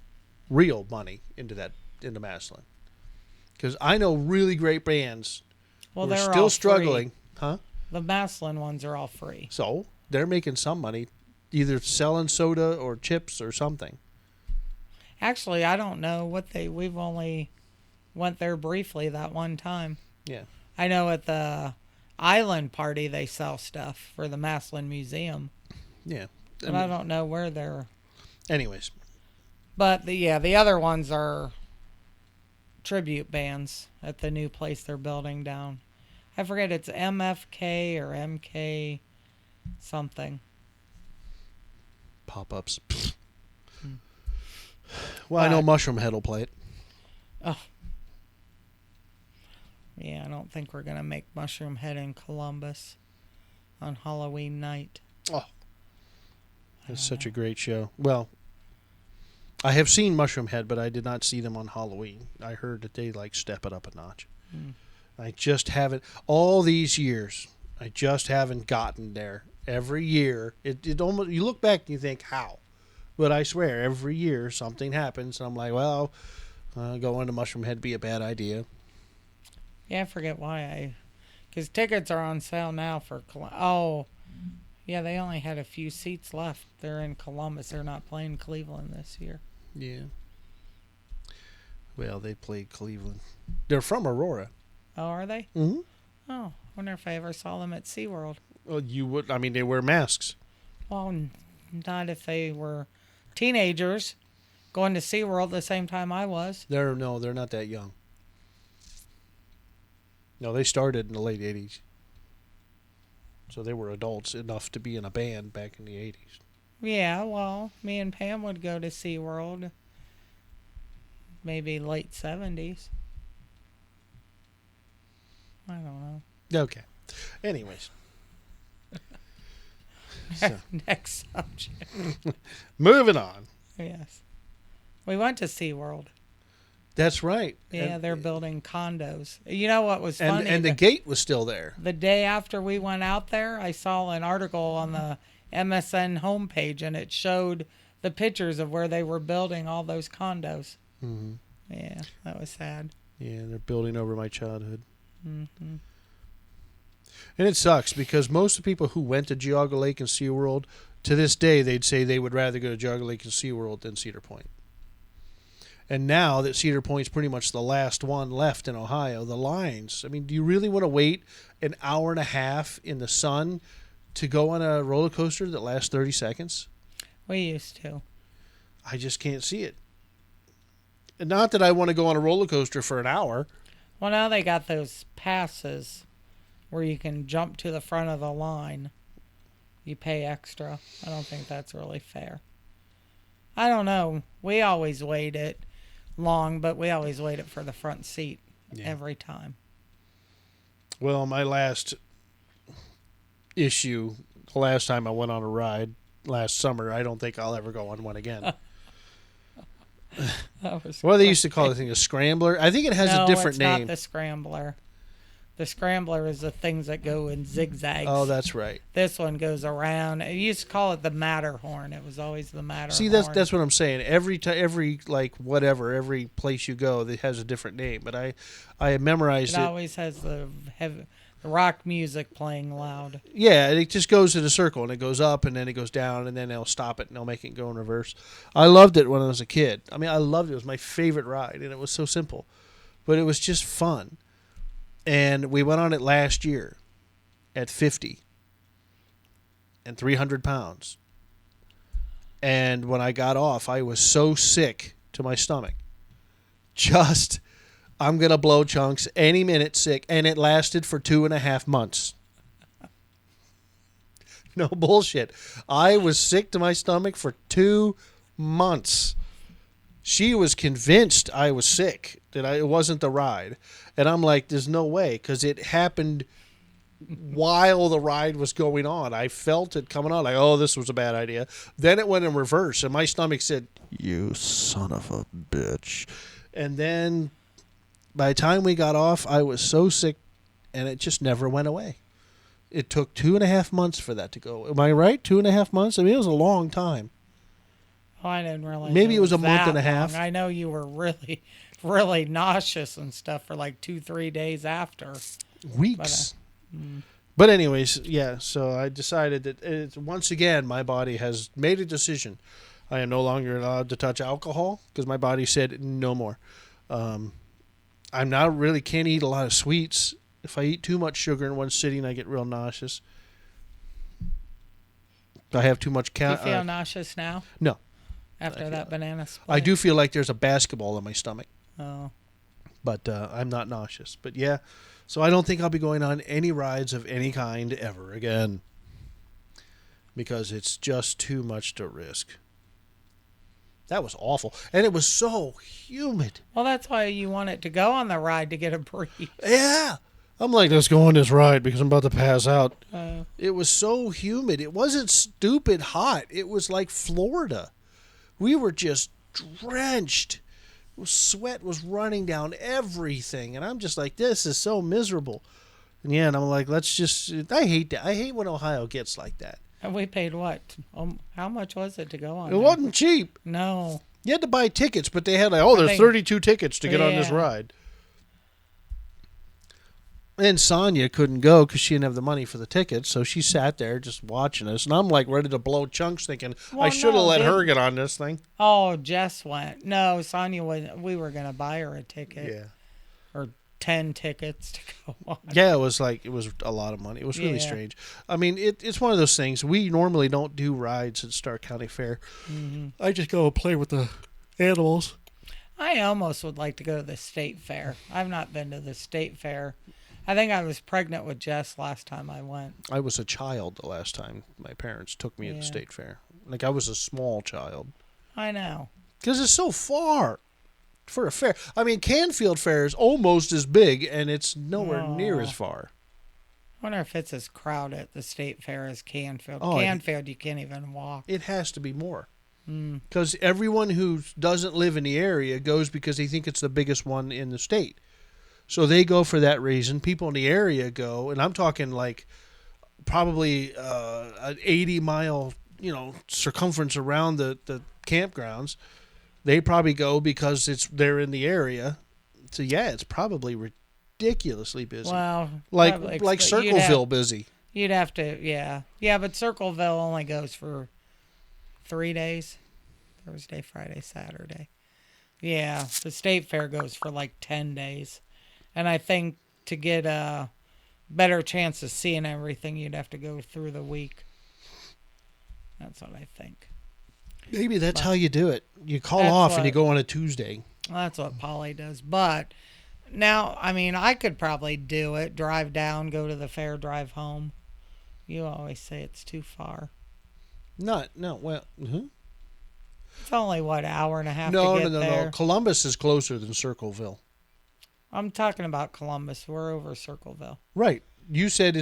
real money into Massillon. Because I know really great bands Well, who are they're still all struggling. Free. Huh? The Massillon ones are all free. So they're making some money, either selling soda or chips or something. Actually, I don't know we've only went there briefly that one time. Yeah. I know at the island party they sell stuff for the Massillon Museum. Yeah. But I don't know where they're. Anyways. But the other ones are tribute bands at the new place they're building down. I forget, it's MFK or MK something. Pop-ups. Well, I know Mushroom Head will play it. Oh. Yeah, I don't think we're going to make Mushroom Head in Columbus on Halloween night. Oh. It's such a great show. Well, I have seen Mushroom Head, but I did not see them on Halloween. I heard that they step it up a notch. I just haven't, all these years, I just haven't gotten there. Every year, it almost, you look back and you think, how? But I swear, every year something happens, and I'm like, well, going to Mushroom Head be a bad idea. Yeah, I forget why because tickets are on sale now for, oh, yeah, they only had a few seats left. They're in Columbus. They're not playing Cleveland this year. Yeah. Well, they played Cleveland. They're from Aurora. Oh, are they? Mm-hmm. Oh, I wonder if I ever saw them at SeaWorld. Well, you would. I mean, they wear masks. Well, not if they were teenagers going to SeaWorld the same time I was. They're not that young. No, they started in the late 80s. So they were adults enough to be in a band back in the 80s. Yeah, well, me and Pam would go to SeaWorld maybe late 70s. I don't know. Okay. Anyways. So, Next subject. moving on. Yes. We went to SeaWorld. That's right. Yeah, and, they're building condos. You know what was funny? And the gate was still there. The day after we went out there, I saw an article on the MSN homepage, and it showed the pictures of where they were building all those condos. Mm-hmm. Yeah, that was sad. Yeah, they're building over my childhood. Mm-hmm. And it sucks because most of the people who went to Geauga Lake and SeaWorld, to this day, they'd say they would rather go to Geauga Lake and SeaWorld than Cedar Point. And now that Cedar Point's pretty much the last one left in Ohio, the lines, I mean, do you really want to wait an hour and a half in the sun to go on a roller coaster that lasts 30 seconds? We used to. I just can't see it. And not that I want to go on a roller coaster for an hour. Well, now they got those passes where you can jump to the front of the line. You pay extra. I don't think that's really fair. I don't know. We always wait it long, but we always wait it for the front seat every time. Well, my last issue, the last time I went on a ride, last summer. I don't think I'll ever go on one again. That was Well, they used to call the thing a scrambler. I think it has no, a different it's name. not the scrambler. The scrambler is the things that go in zigzags. Oh, that's right. This one goes around. It used to call it the Matterhorn. It was always the Matterhorn. See, that's what I'm saying. Every like whatever, every place you go, it has a different name. But I memorized It it. always has the rock music playing loud. Yeah, it just goes in a circle, and it goes up, and then it goes down, and then they'll stop it, and they'll make it go in reverse. I loved it when I was a kid. I mean, I loved it. It was my favorite ride, and it was so simple. But it was just fun. And we went on it last year at 50 and 300 pounds. And when I got off, I was so sick to my stomach. I'm going to blow chunks any minute sick. And it lasted for 2.5 months. No bullshit. I was sick to my stomach for 2 months. She was convinced I was sick, that it wasn't the ride. And I'm like, there's no way, because it happened while the ride was going on. I felt it coming on, like, oh, this was a bad idea. Then it went in reverse, and my stomach said, you son of a bitch. And then by the time we got off, I was so sick, and it just never went away. It took 2.5 months for that to go. Am I right? 2.5 months? I mean, it was a long time. Oh, I didn't realize. Maybe it was a month that and a half. long. I know you were really, really nauseous and stuff for like 2-3 days after. Weeks. But anyways, yeah, so I decided that once again, my body has made a decision. I am no longer allowed to touch alcohol because my body said no more. I'm not really can't eat a lot of sweets. If I eat too much sugar in one sitting, I get real nauseous. I have too much. Do you feel nauseous now? No. After that banana split? I do feel like there's a basketball in my stomach. Oh. But I'm not nauseous. But yeah, so I don't think I'll be going on any rides of any kind ever again. Because it's just too much to risk. That was awful. And it was so humid. Well, that's why you want it to go on the ride to get a breeze. Yeah. I'm like, let's go on this ride because I'm about to pass out. Oh. It was so humid. It wasn't stupid hot. It was like Florida. We were just drenched. Sweat was running down everything. And I'm just like, this is so miserable. And yeah, and I'm like, let's just, I hate that. I hate when Ohio gets like that. And we paid what? How much was it to go on? It wasn't cheap. No. You had to buy tickets, but they had like, there's 32 tickets to get on this ride. And Sonia couldn't go because she didn't have the money for the tickets, so she sat there just watching us. And I'm like ready to blow chunks thinking, I should have let her get on this thing. Oh, Jess went. No, Sonia went. We were going to buy her a ticket. Yeah. Or 10 tickets to go on. Yeah, it was a lot of money. It was really strange. I mean, it's one of those things. We normally don't do rides at Stark County Fair. Mm-hmm. I just go play with the animals. I almost would like to go to the state fair. I've not been to the state fair. I think I was pregnant with Jess last time I went. I was a child the last time my parents took me to the state fair. Like, I was a small child. I know. Because it's so far for a fair. I mean, Canfield Fair is almost as big, and it's nowhere near as far. I wonder if it's as crowded at the state fair as Canfield. Oh, Canfield, you can't even walk. It has to be more. Because everyone who doesn't live in the area goes because they think it's the biggest one in the state. So they go for that reason. People in the area go, and I'm talking like probably an 80-mile, circumference around the campgrounds. They probably go because they're in the area. So yeah, it's probably ridiculously busy. Well, like Circleville busy. You'd have to, yeah, but Circleville only goes for 3 days: Thursday, Friday, Saturday. Yeah, the state fair goes for like 10 days. And I think to get a better chance of seeing everything, you'd have to go through the week. That's what I think. Maybe that's how you do it. You call off and you go on a Tuesday. That's what Polly does. But now, I mean, I could probably do it. Drive down, go to the fair, drive home. You always say it's too far. Well. It's only, what, hour and a half to get there? No. Columbus is closer than Circleville. I'm talking about Columbus. We're over Circleville. Right. I said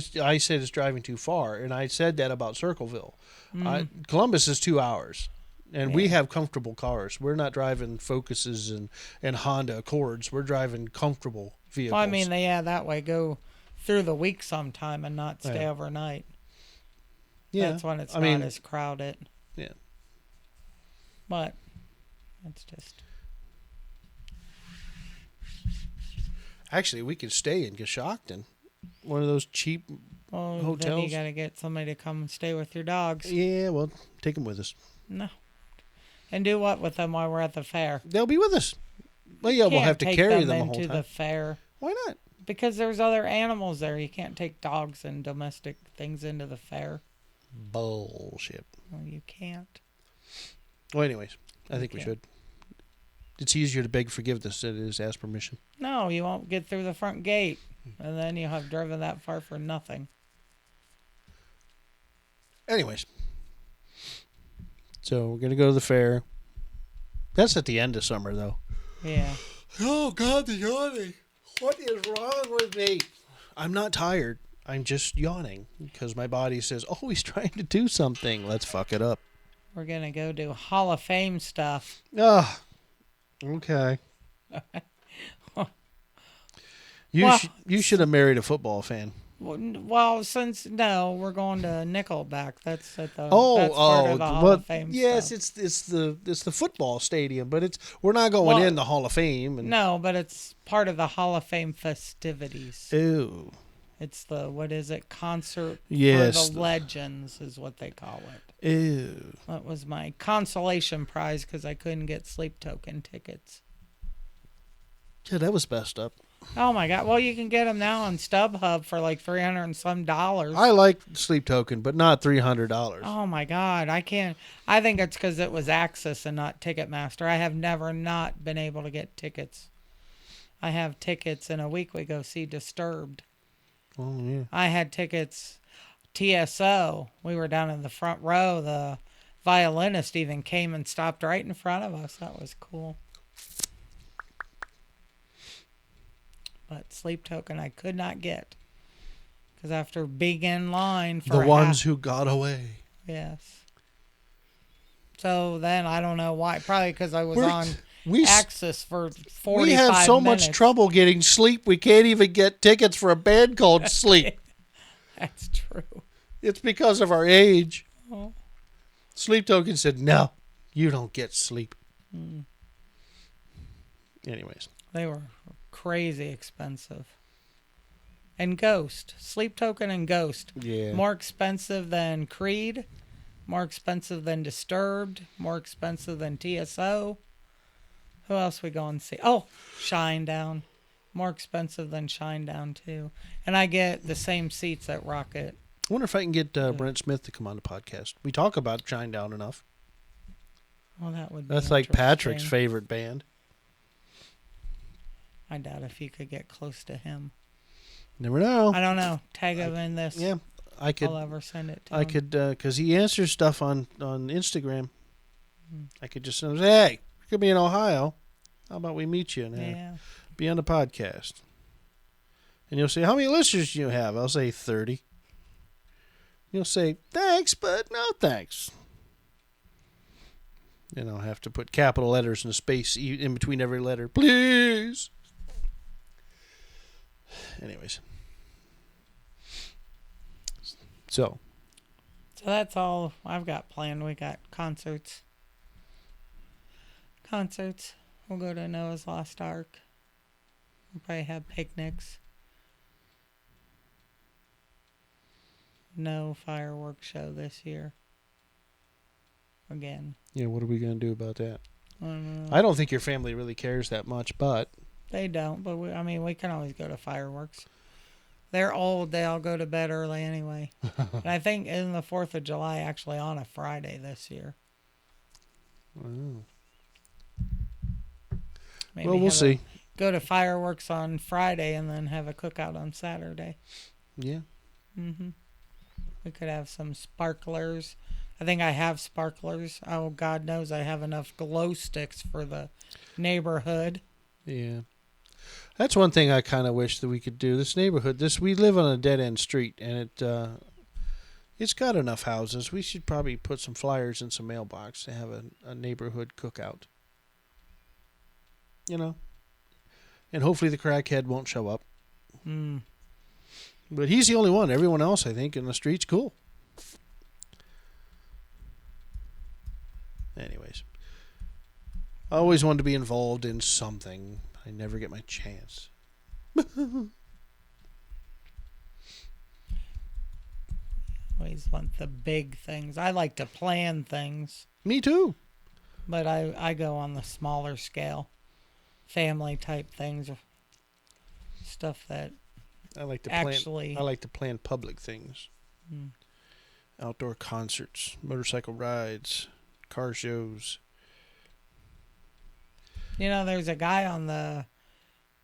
it's driving too far, and I said that about Circleville. Mm. Columbus is 2 hours, and we Yeah. have comfortable cars. We're not driving Focuses and Honda Accords. We're driving comfortable vehicles. Well, I mean, that way go through the week sometime and not stay Yeah. overnight. Yeah, That's when it's I not mean, as crowded. yeah. But it's just. Actually, we could stay in Coshocton, one of those cheap Well, then you hotels. got to get somebody to come and stay with your dogs. Yeah, well, take them with us. No. And do what with them while we're at the fair? They'll be with us. Well, yeah, we'll Can't have to take carry them them the whole into time. the fair Why not? because there's other animals there. You can't take dogs and domestic things into the fair. Bullshit. Well, you can't. Well, anyways, I think we Okay. should. It's easier to beg forgiveness than it is ask permission. No, you won't get through the front gate, and then you'll have driven that far for nothing. Anyways, so we're gonna go to the fair. That's at the end of summer, though. Yeah. Oh God, the yawning! What is wrong with me? I'm not tired. I'm just yawning because my body says, "Oh, he's trying to do something. Let's fuck it up." We're going to go do Hall of Fame stuff. Ah, okay. Well, You should have married a football fan. Well, no, we're going to Nickelback. That's at the Oh, that's part of the Hall but of Fame yes, stuff. it's the football stadium, but we're not going in the Hall of Fame. And, No, but it's part of the Hall of Fame festivities. Ew. It's the what is it? Concert Yes. for the legends is what they call it. Ew. That was my consolation prize because I couldn't get sleep token tickets. Yeah, that was messed up. Oh my god! Well, you can get them now on StubHub for like $300 and some. I like Sleep Token, but not $300. Oh my god! I can't. I think it's because it was Access and not Ticketmaster. I have never not been able to get tickets. I have tickets. In a week we go see Disturbed. Oh yeah. I had tickets. TSO. We were down in the front row. The violinist even came and stopped right in front of us. That was cool. But Sleep Token I could not get. Because after being in line for The ones who got away. Yes. So then I don't know why. Probably because I was We're- on we s- Access for 45 We have so minutes. much trouble getting sleep, we can't even get tickets for a band called Sleep. That's true. It's because of our age. Oh. Sleep Token said, "No, you don't get sleep." Anyways, They were crazy expensive. And Ghost. Sleep Token and Ghost. yeah. More expensive than Creed. More expensive than Disturbed. More expensive than TSO. Who else we going to see? Oh, Shinedown. More expensive than Shinedown, too. And I get the same seats at Rocket. I wonder if I can get Brent Smith to come on the podcast. We talk about Shinedown enough. Well, that would be That's like Patrick's interesting. favorite band. I doubt if you could get close to him. Never know. I don't know. Tag him in this. Yeah, I could. I'll ever send it to I him. could, because he answers stuff on Instagram. I could just say, "Hey, you're gonna be in Ohio. How about we meet you and Yeah. be on the podcast?" And you'll say, "How many listeners do you have?" I'll say 30. You'll say, "Thanks, but no thanks." And I'll have to put capital letters and a space in between every letter. Please. Anyways. So, So that's all I've got planned. We got concerts. We'll go to Noah's Lost Ark. We'll probably have picnics. No fireworks show this year. Again. yeah, what are we going to do about that? I don't know. I don't think your family really cares that much, but They don't, but we can always go to fireworks. They're old. They all go to bed early anyway. And I think in the 4th of July actually on a Friday this year. well, Maybe we'll have see. Go to fireworks on Friday and then have a cookout on Saturday. Yeah. We could have some sparklers. I think I have sparklers. Oh, God knows I have enough glow sticks for the neighborhood. Yeah. That's one thing I kind of wish that we could do. This neighborhood, we live on a dead end street, and it's got enough houses. We should probably put some flyers in some mailbox to have a neighborhood cookout. You know, and hopefully the crackhead won't show up. Mm. But he's the only one. Everyone else, I think, in the street's cool. Anyways, I always wanted to be involved in something. I never get my chance. Always want the big things. I like to plan things. Me too. But I go on the smaller scale. Family type things. Stuff that I like to actually... plan. I like to plan public things. Outdoor concerts, motorcycle rides, car shows. You know, there's a guy on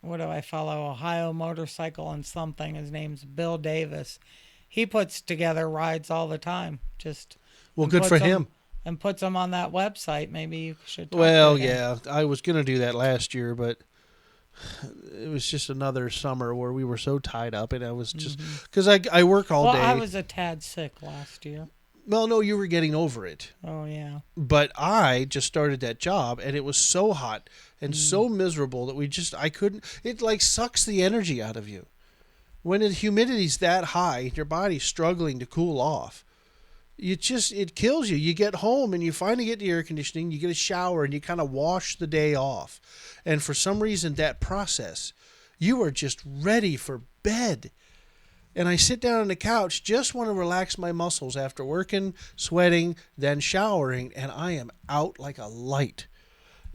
what do I follow? Ohio Motorcycle and something. His name's Bill Davis. He puts together rides all the time. Well, good for him. And puts them on that website. Maybe you should talk Well, to him. yeah. I was going to do that last year, but it was just another summer where we were so tied up, and I was just... Because I work all day. Well, I was a tad sick last year. Well, no, you were getting over it. Oh, yeah. But I just started that job, and it was so hot and so miserable that I couldn't... It, like, sucks the energy out of you. When the humidity's that high, your body's struggling to cool off. It kills you. You get home, and you finally get the air conditioning, you get a shower, and you kind of wash the day off. And for some reason, that process, you are just ready for bed. And I sit down on the couch, just want to relax my muscles after working, sweating, then showering, and I am out like a light.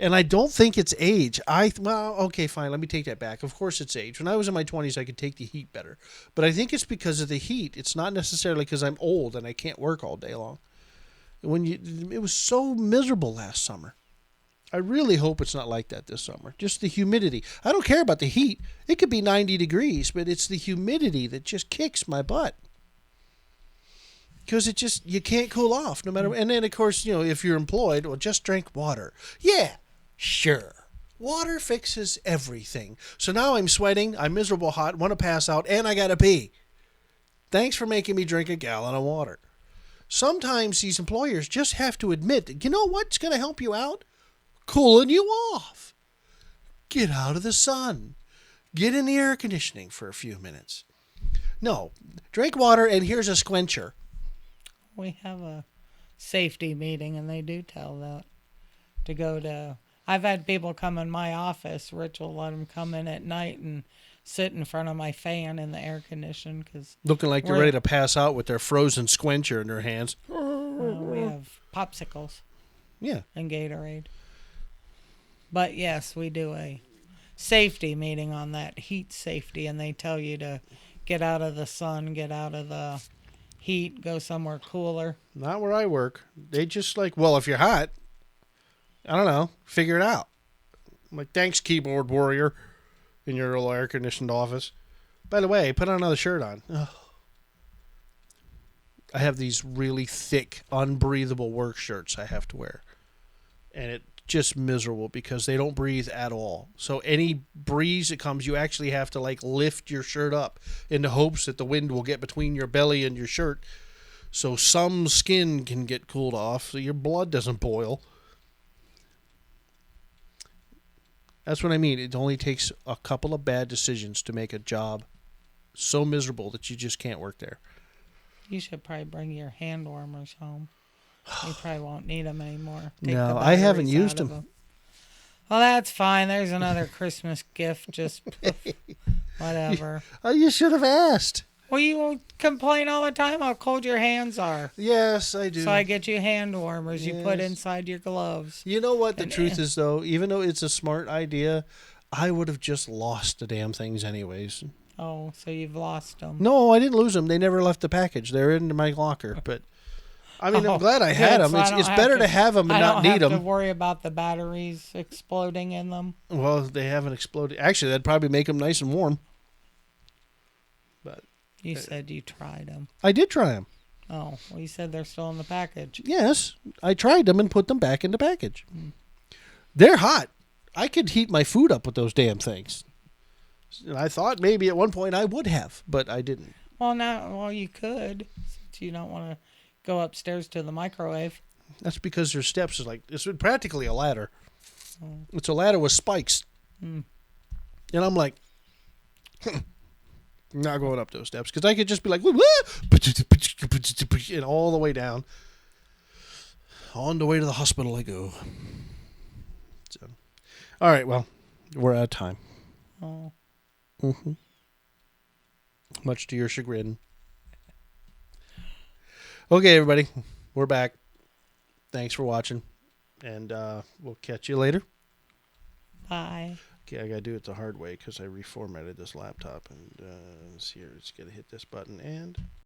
And I don't think it's age. Okay, fine, let me take that back. Of course it's age. When I was in my 20s, I could take the heat better. But I think it's because of the heat. It's not necessarily because I'm old and I can't work all day long. It was so miserable last summer. I really hope it's not like that this summer. Just the humidity. I don't care about the heat. It could be 90 degrees, but it's the humidity that just kicks my butt. Because you can't cool off no matter. And then, of course, if you're employed, well, just drink water. Yeah, sure. Water fixes everything. So now I'm sweating, I'm miserable hot, want to pass out, and I got to pee. Thanks for making me drink a gallon of water. Sometimes these employers just have to admit that, you know what's going to help you out? Cooling you off. Get out of the sun. Get in the air conditioning for a few minutes. No, drink water and here's a squencher. We have a safety meeting and they do tell that to go to. I've had people come in my office. Rich will let them come in at night and sit in front of my fan in the air condition. Looking like they're ready to pass out with their frozen squencher in their hands. We have popsicles. Yeah. And Gatorade. But yes, we do a safety meeting on that, heat safety, and they tell you to get out of the sun, get out of the heat, go somewhere cooler. Not where I work. They just if you're hot, I don't know, figure it out. I'm like, thanks, keyboard warrior, in your little air-conditioned office. By the way, put another shirt on. Ugh. I have these really thick, unbreathable work shirts I have to wear. And it's just miserable because they don't breathe at all. So any breeze that comes, you actually have to lift your shirt up in the hopes that the wind will get between your belly and your shirt so some skin can get cooled off so your blood doesn't boil. That's what I mean. It only takes a couple of bad decisions to make a job so miserable that you just can't work there. You should probably bring your hand warmers home. You probably won't need them anymore. No, I haven't used them. Well, that's fine. There's another Christmas gift. Just whatever. You should have asked. Well, you complain all the time how cold your hands are. Yes, I do. So I get you hand warmers you put inside your gloves. You know what the truth is, though? Even though it's a smart idea, I would have just lost the damn things anyways. Oh, so you've lost them. No, I didn't lose them. They never left the package. They're in my locker, but... I mean, I'm glad I had them. It's better to have them and not need them. I don't have to worry about the batteries exploding in them. Well, they haven't exploded. Actually, that'd probably make them nice and warm. But you said you tried them. I did try them. Oh, well, you said they're still in the package. Yes, I tried them and put them back in the package. They're hot. I could heat my food up with those damn things. And I thought maybe at one point I would have, but I didn't. Well, you could, since you don't want to go upstairs to the microwave. That's because there's steps. It's practically a ladder. Oh. It's a ladder with spikes. Hmm. And I'm like, not going up those steps because I could just be like, and all the way down. On the way to the hospital I go. So, all right, well, we're out of time. Oh. Mm-hmm. Much to your chagrin. Okay, everybody, we're back. Thanks for watching, and we'll catch you later. Bye. Okay, I gotta do it the hard way because I reformatted this laptop, and here it's gonna hit this button and.